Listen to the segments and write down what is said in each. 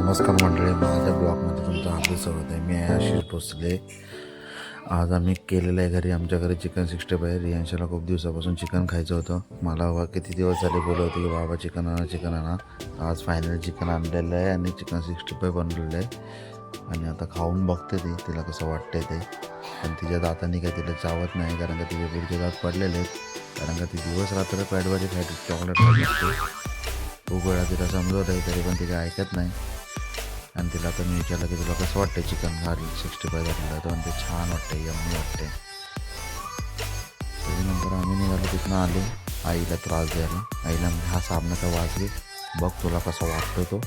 नमस्कार मंडळी, माझ्या ब्लॉगमध्ये तुमचं हार्दिक स्वागत आहे. मी आहे आशिष भोसले. आज आम्ही केलेलं आहे घरी, आमच्या घरी चिकन 65. रियांशाला खूप दिवसापासून चिकन खायचं होतं. मला किती दिवस झाले बोलत होते की बाबा चिकन आणा चिकन आणा. आज फायनली चिकन आणलेलं आहे आणि चिकन 65 बनलेलं आहे. आणि आता खाऊन बघते तिला कसं वाटतंय ते. पण तिच्या दातांनी काही तिला चावत नाही, कारण का तिचे पुढचे दात पडलेले आहेत. कारण का ती दिवस रात्र पॅडवाजी खायची, चॉकलेट खायची. खूप वेळा तिला समजवत आहे तरी पण ती काय ऐकत नाही. आणि तिला आता मी विचारलं की तुला कसं वाटतं चिकन 65 झालेलं तर ते छान वाटतं, यम्मी वाटते. त्याच्यानंतर आम्ही निघालो, तिथनं आलो आईला त्रास द्यायला. आईला म्हणजे हा साबणाचा वास घे, बघ तुला कसा वाटतो तो,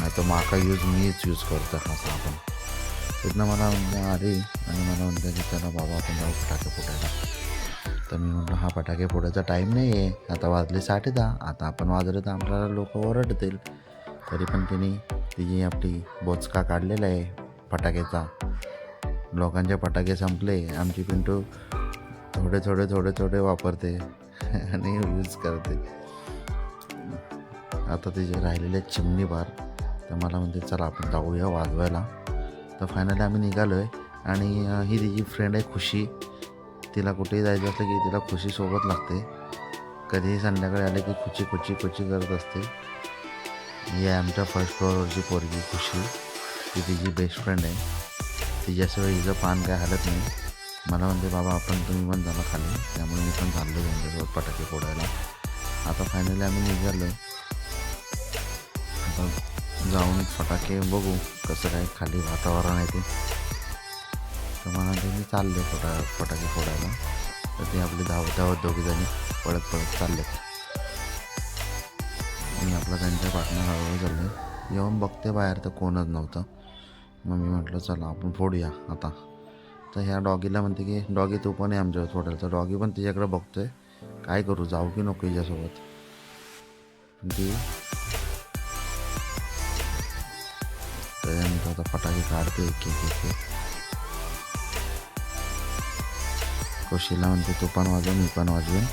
नाही तर माका मीच यूज करतो हा साबण. तिथनं मला आली आणि मला म्हणते की चला बाबा आपण जाऊ फटाके फोडायला. तर मी म्हटलं हा फटाके फोडायचा टाईम नाही आहे, आता वाजले 10:30. आता आपण वाजले तर आपल्याला लोक ओरडतील. तरी पण तिने तिची आपली बोचका काढलेला आहे फटाक्याचा. लोकांचे फटाके संपले, आमची पिंटू थोडे थोडे थोडे थोडे वापरते आणि यूज करते. आता तिचे राहिलेले चिमणी बार, तर मला म्हणते चला आपण जाऊया वाजवायला. तर फायनली आम्ही निघालो आहे. आणि ही तिची फ्रेंड आहे खुशी. तिला कुठेही जायचं असलं की तिला खुशीसोबत लागते. कधीही संध्याकाळी आले की खुची खुची खुची करत असते. ही आहे आमच्या फर्स्ट फ्लोअरवरची पोरगी खुशी. ती तिची बेस्ट फ्रेंड आहे. तिच्याशिवाय हिचं पान काय हालत नाही. मला म्हणते बाबा आपण तुम्ही पण झाला खाली, त्यामुळे मी पण चाललो त्यांच्यासोबत फटाके फोडायला. आता फायनली आम्ही निघालो. आता जाऊन फटाके बघू कसं काय खाली वातावरण आहे ते. तर मला मी चालले फटाके फोडायला. तर ते आपले धावत दोघीजणी पळत पळत चालले. मी आपला त्यांच्या पाठनं हळूहळू चालले. येऊन बघते बाहेर तर कोणच नव्हतं. मग मी म्हटलं चला आपण फोडूया आता. तर ह्या डॉगीला म्हणते की डॉगी तू पण आहे आमच्यावर फोडायला. तर डॉगी पण तिच्याकडे बघतोय, काय करू, जाऊ की नको हिच्यासोबत. ती त्याच्यानंतर आता फटाके काढते एक एक. खुशीला म्हणते तू पण वाजव, मी पण वाजवेन.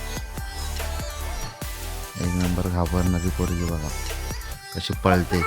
एक नंबर घाबरणारी पोरगी बघा कशी पळते.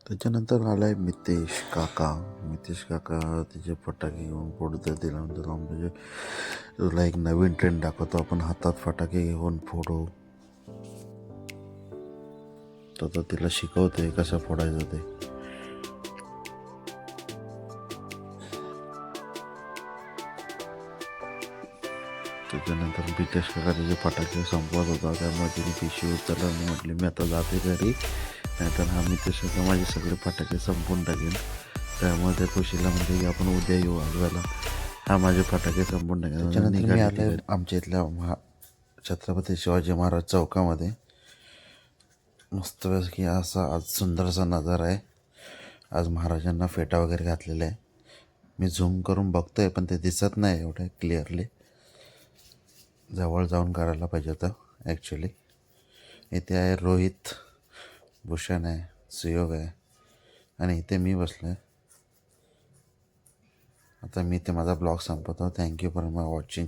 त्याच्यानंतर आला आहे मितेश काका तिचे फटाके घेऊन फोडतात. तिला म्हणजे तुला एक नवीन ट्रेंड दाखवतो, आपण हातात फटाके घेऊन फोडू. तर तिला शिकवते कसं फोडायचं ते. त्याच्यानंतर मितेश काका तिचे फटाके संपवत होता, त्यामुळे तिने पिशवी उचलला आणि म्हटली मी आता जाते घरी, नाहीतर हा मितेश काका माझे सगळे फटाके संपवून टाकेल. त्यामुळे त्या खुशीला म्हणते की आपण उद्या येऊ वाजवायला, हा माझे फटाके संपवून टाकेल. त्याच्यानंतर मी आले आमच्या इथल्या छत्रपती शिवाजी महाराज चौकामध्ये. मस्तपैकी असा आज सुंदरसा नजारा आहे. आज महाराजांना फेटा वगैरे घातलेला आहे. मी झूम करून बघतोय पण ते दिसत नाही एवढं क्लिअरली. जवळ जाऊन करायला पाहिजे होतं ॲक्च्युली. इथे आहे रोहित, भूषण आहे, सुयोग आहे आणि इथे मी बसलो आहे. आता मी ते माझा ब्लॉग संपवतो. Thank you for my watching.